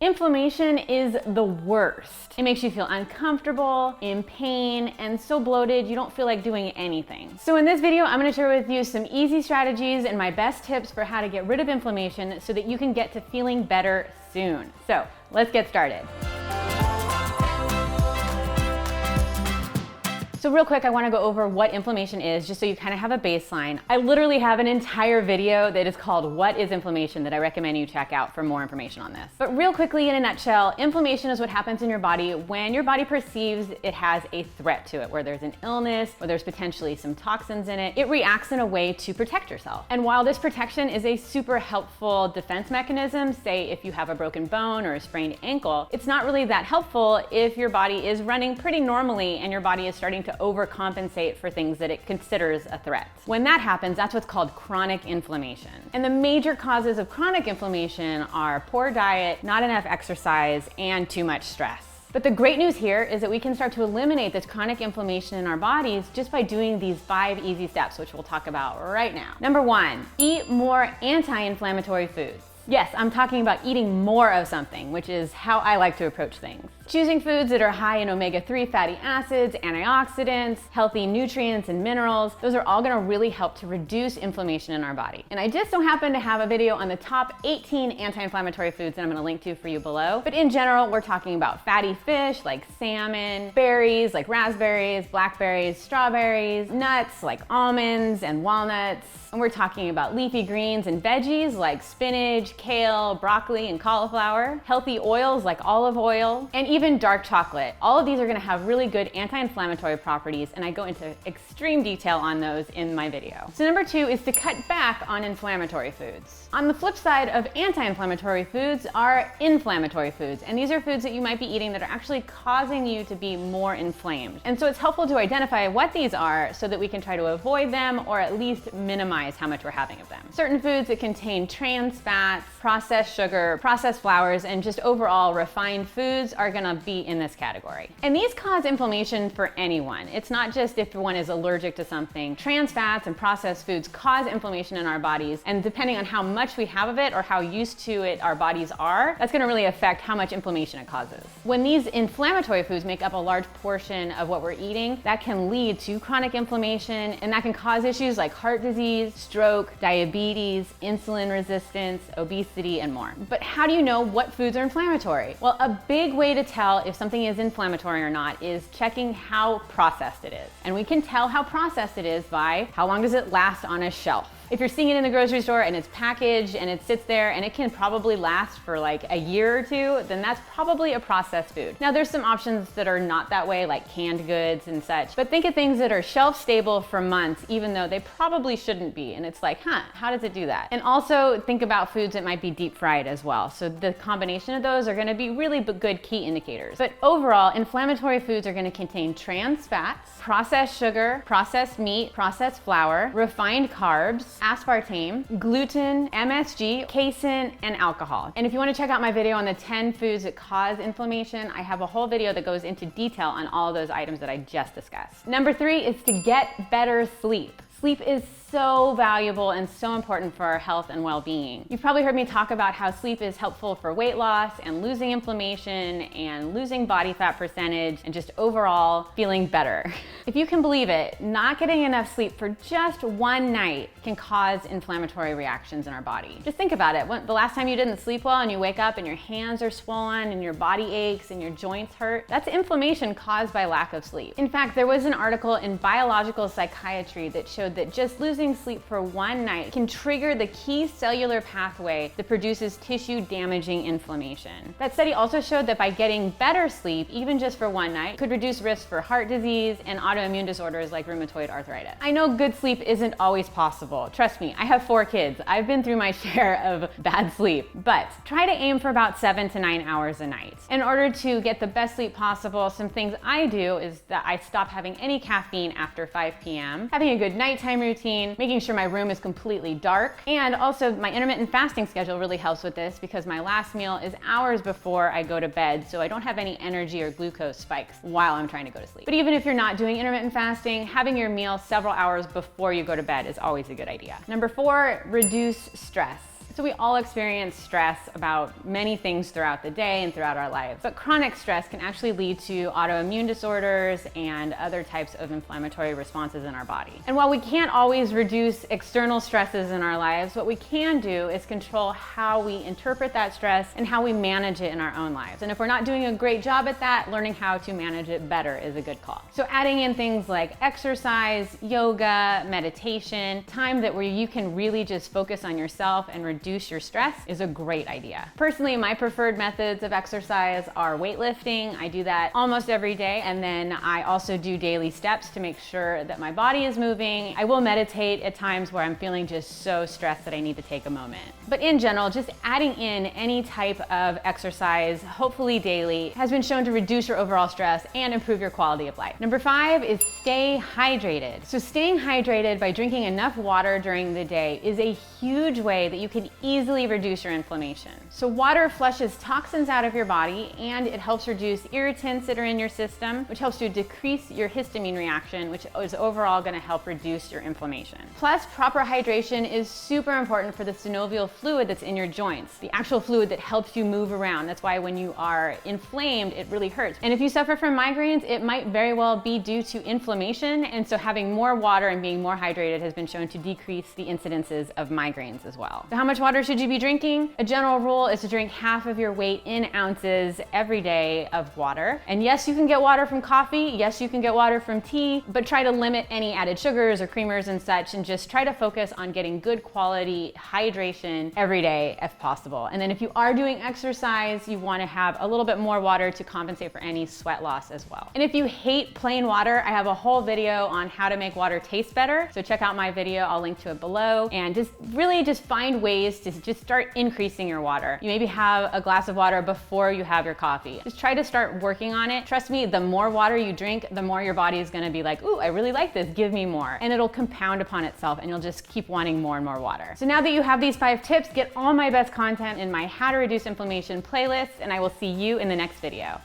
Inflammation is the worst. It makes you feel uncomfortable, in pain, and so bloated you don't feel like doing anything. So in this video, I'm gonna share with you some easy strategies and my best tips for how to get rid of inflammation so that you can get to feeling better soon. So let's get started. So real quick, I wanna go over what inflammation is, just so you kind of have a baseline. I literally have an entire video that is called What is Inflammation that I recommend you check out for more information on this. But real quickly, in a nutshell, inflammation is what happens in your body when your body perceives it has a threat to it, where there's an illness, or there's potentially some toxins in it. It reacts in a way to protect yourself. And while this protection is a super helpful defense mechanism, say if you have a broken bone or a sprained ankle, it's not really that helpful if your body is running pretty normally and your body is starting to overcompensate for things that it considers a threat. When that happens, that's what's called chronic inflammation. And the major causes of chronic inflammation are poor diet, not enough exercise, and too much stress. But the great news here is that we can start to eliminate this chronic inflammation in our bodies just by doing these 5 easy steps, which we'll talk about right now. Number 1, eat more anti-inflammatory foods. Yes, I'm talking about eating more of something, which is how I like to approach things. Choosing foods that are high in omega-3 fatty acids, antioxidants, healthy nutrients and minerals, those are all gonna really help to reduce inflammation in our body. And I just so happen to have a video on the top 18 anti-inflammatory foods that I'm gonna link to for you below. But in general, we're talking about fatty fish like salmon, berries like raspberries, blackberries, strawberries, nuts like almonds and walnuts. And we're talking about leafy greens and veggies like spinach, kale, broccoli, and cauliflower, healthy oils like olive oil, and even dark chocolate. All of these are gonna have really good anti-inflammatory properties, and I go into extreme detail on those in my video. So number 2 is to cut back on inflammatory foods. On the flip side of anti-inflammatory foods are inflammatory foods, and these are foods that you might be eating that are actually causing you to be more inflamed. And so it's helpful to identify what these are so that we can try to avoid them or at least minimize how much we're having of them. Certain foods that contain trans fats, processed sugar, processed flours, and just overall refined foods are gonna be in this category. And these cause inflammation for anyone. It's not just if one is allergic to something. Trans fats and processed foods cause inflammation in our bodies, and depending on how much we have of it or how used to it our bodies are, that's gonna really affect how much inflammation it causes. When these inflammatory foods make up a large portion of what we're eating, that can lead to chronic inflammation, and that can cause issues like heart disease, stroke, diabetes, insulin resistance, obesity, and more. But how do you know what foods are inflammatory? Well, a big way to tell if something is inflammatory or not is checking how processed it is. And we can tell how processed it is by how long does it last on a shelf. If you're seeing it in the grocery store and it's packaged and it sits there and it can probably last for like a year or two, then that's probably a processed food. Now there's some options that are not that way, like canned goods and such, but think of things that are shelf stable for months, even though they probably shouldn't be. And it's like, how does it do that? And also think about foods that might be deep fried as well. So the combination of those are gonna be really good key indicators. But overall, inflammatory foods are gonna contain trans fats, processed sugar, processed meat, processed flour, refined carbs, aspartame, gluten, MSG, casein, and alcohol. And if you want to check out my video on the 10 foods that cause inflammation, I have a whole video that goes into detail on all of those items that I just discussed. Number 3 is to get better sleep. Sleep is so valuable and so important for our health and well-being. You've probably heard me talk about how sleep is helpful for weight loss and losing inflammation and losing body fat percentage and just overall feeling better. If you can believe it, not getting enough sleep for just one night can cause inflammatory reactions in our body. Just think about it. The last time you didn't sleep well and you wake up and your hands are swollen and your body aches and your joints hurt, that's inflammation caused by lack of sleep. In fact, there was an article in Biological Psychiatry that showed that just losing sleep for one night can trigger the key cellular pathway that produces tissue-damaging inflammation. That study also showed that by getting better sleep, even just for one night, could reduce risk for heart disease and autoimmune disorders like rheumatoid arthritis. I know good sleep isn't always possible. Trust me, I have 4 kids. I've been through my share of bad sleep, but try to aim for about 7 to 9 hours a night. In order to get the best sleep possible, some things I do is that I stop having any caffeine after 5 p.m., having a good nighttime routine, making sure my room is completely dark, and also my intermittent fasting schedule really helps with this because my last meal is hours before I go to bed, so I don't have any energy or glucose spikes while I'm trying to go to sleep. But even if you're not doing intermittent fasting, having your meal several hours before you go to bed is always a good idea. Number 4, reduce stress. So we all experience stress about many things throughout the day and throughout our lives, but chronic stress can actually lead to autoimmune disorders and other types of inflammatory responses in our body. And while we can't always reduce external stresses in our lives, what we can do is control how we interpret that stress and how we manage it in our own lives. And if we're not doing a great job at that, learning how to manage it better is a good call. So adding in things like exercise, yoga, meditation, time where you can really just focus on yourself and reduce your stress is a great idea. Personally, my preferred methods of exercise are weightlifting. I do that almost every day, and then I also do daily steps to make sure that my body is moving. I will meditate at times where I'm feeling just so stressed that I need to take a moment. But in general, just adding in any type of exercise, hopefully daily, has been shown to reduce your overall stress and improve your quality of life. Number 5 is stay hydrated. So staying hydrated by drinking enough water during the day is a huge way that you can easily reduce your inflammation. So water flushes toxins out of your body, and it helps reduce irritants that are in your system, which helps to decrease your histamine reaction, which is overall going to help reduce your inflammation. Plus, proper hydration is super important for the synovial fluid that's in your joints, the actual fluid that helps you move around. That's why when you are inflamed, it really hurts. And if you suffer from migraines, it might very well be due to inflammation, and so having more water and being more hydrated has been shown to decrease the incidences of migraines as well. So how much water should you be drinking? A general rule is to drink half of your weight in ounces every day of water. And yes, you can get water from coffee. Yes, you can get water from tea, but try to limit any added sugars or creamers and such, and just try to focus on getting good quality hydration every day if possible. And then if you are doing exercise, you want to have a little bit more water to compensate for any sweat loss as well. And if you hate plain water, I have a whole video on how to make water taste better. So check out my video, I'll link to it below, and just really find ways to just start increasing your water. You maybe have a glass of water before you have your coffee. Just try to start working on it. Trust me, the more water you drink, the more your body is going to be like, ooh, I really like this, give me more. And it'll compound upon itself, and you'll just keep wanting more and more water. So now that you have these 5 tips, get all my best content in my How to Reduce Inflammation playlist, and I will see you in the next video.